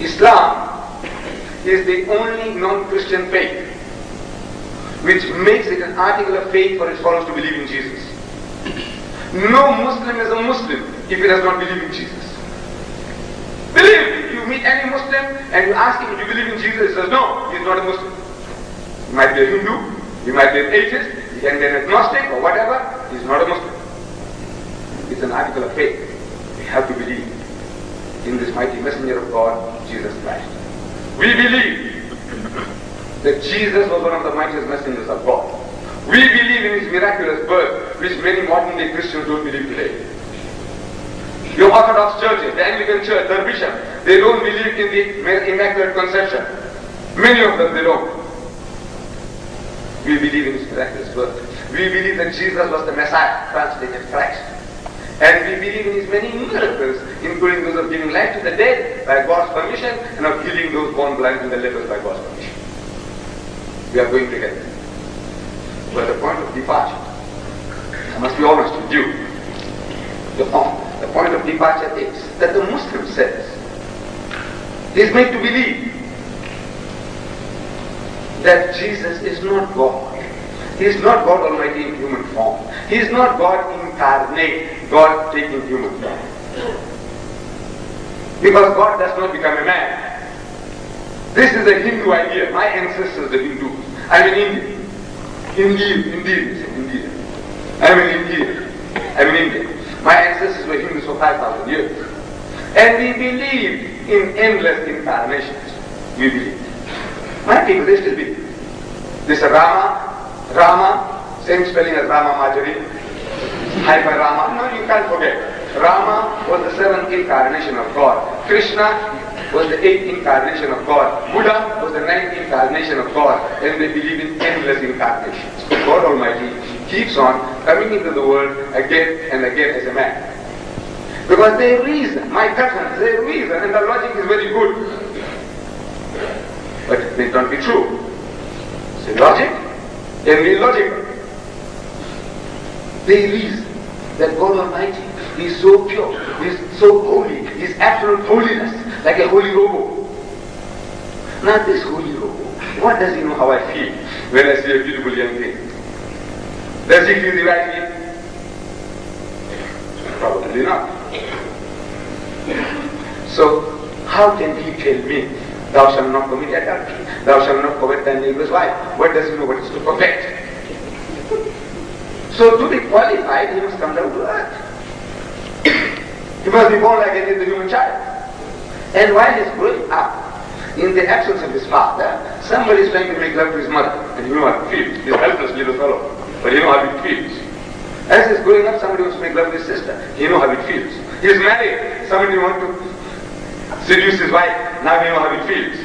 Islam is the only non-Christian faith which makes it an article of faith for its followers to believe in Jesus. No Muslim is a Muslim if he does not believe in Jesus. Believe me, you meet any Muslim and you ask him, do you believe in Jesus? He says, no, he is not a Muslim. He might be a Hindu, he might be an atheist, he can be an agnostic or whatever, he is not a Muslim. It's an article of faith. We have to believe in this mighty messenger of God, Jesus Christ. We believe that Jesus was one of the mightiest messengers of God. We believe in his miraculous birth, which many modern day Christians don't believe today. Your Orthodox churches, the Anglican Church, their bishop, they don't believe in the Immaculate Conception. Many of them, they don't. We believe in his miraculous birth. We believe that Jesus was the Messiah, translated Christ. And we believe in his many miracles, including those of giving life to the dead by God's permission, and of healing those born blind and the lepers by God's permission. We are going together. But the point of departure, I must be honest with you, the point of departure is that the Muslim says he is made to believe that Jesus is not God. He is not God Almighty in human form. He is not God incarnate, God taking human form. Because God does not become a man. This is a Hindu idea. My ancestors, the Hindus. I'm an Indian. Indeed. I'm an Indian. I'm an Indian. My ancestors were Hindus for 5,000 years. And we believed in endless incarnations. We believed. My people, they still believe. This Rama, same spelling as Rama Majari, hyper Rama. No, you can't forget. Rama was the 7th incarnation of God. Krishna was the 8th incarnation of God. Buddha was the 9th incarnation of God. And they believe in endless incarnations. God Almighty keeps on coming into the world again and again as a man. Because they reason, my cousins, they reason, and the logic is very good. But it may not be true. So logic can be illogical. They reason that God Almighty is so pure, is so holy, is absolute holiness, like a holy robo. Now this holy robo, what does he know how I feel when I see a beautiful young thing? Does he feel the right way? Probably not. So how can he tell me, thou shalt not commit adultery, thou shalt not covet thy neighbor's wife? What does he know what is to covet? So to be qualified, he must come down to earth. He must be born like any other human child. And while he is growing up, in the absence of his father, somebody is trying to make love to his mother. And you know how it feels. He's a helpless little fellow. But you know how it feels. As he's growing up, somebody wants to make love to his sister. You know how it feels. He's married. Somebody wants to seduce his wife. Now you know how it feels.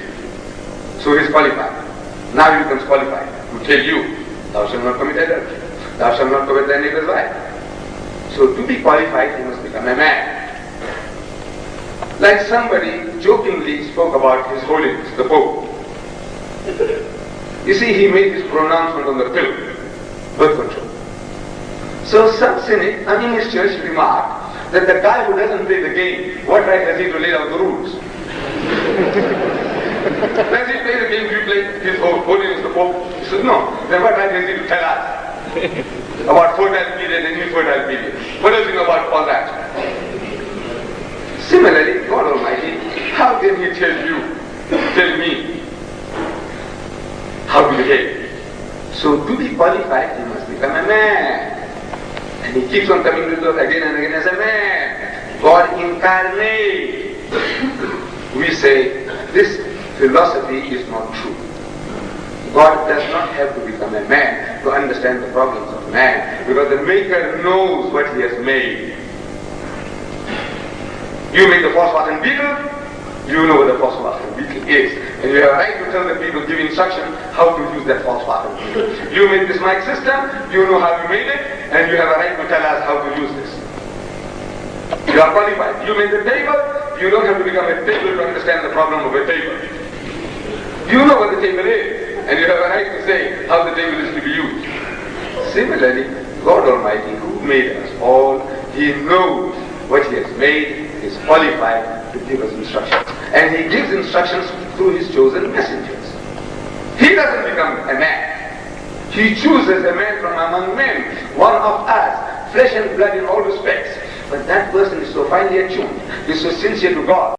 So he's qualified. Now he becomes qualified to tell you, thou shalt not commit adultery. Thou shalt not covet thy neighbor's wife. So to be qualified, he must become a man. Like somebody jokingly spoke about His Holiness, the Pope. You see, he made this pronouncement on the pill, birth control. So some cynic, in his church, remarked that the guy who doesn't play the game, what right has he to lay down the rules? Does he play the game you play, His Holiness the Pope? He said, no. Then what right has he to tell us about fertile period and infertile period? What does he know about all that? Similarly, God Almighty, how can He tell me how to behave? So to be qualified, he must become a man. And he keeps on coming to the earth again and again as a man. God incarnate. We say, this philosophy is not true. God does not have to become a man to understand the problems of man, because the Maker knows what He has made. You make the phosphate beetle, you know what the phosphate beetle is. And you have a right to tell the people, give instruction how to use that phosphate beetle. You make this mic system, you know how you made it, and you have a right to tell us how to use this. You are qualified. You made the table, you don't have to become a table to understand the problem of a table. You know what the table is, and you have a right to say how the table is to be used. Similarly, God Almighty, who made us all, He knows what He has made, is qualified to give us instructions. And he gives instructions through his chosen messengers. He doesn't become a man. He chooses a man from among men, one of us, flesh and blood in all respects. But that person is so finely attuned, is so sincere to God.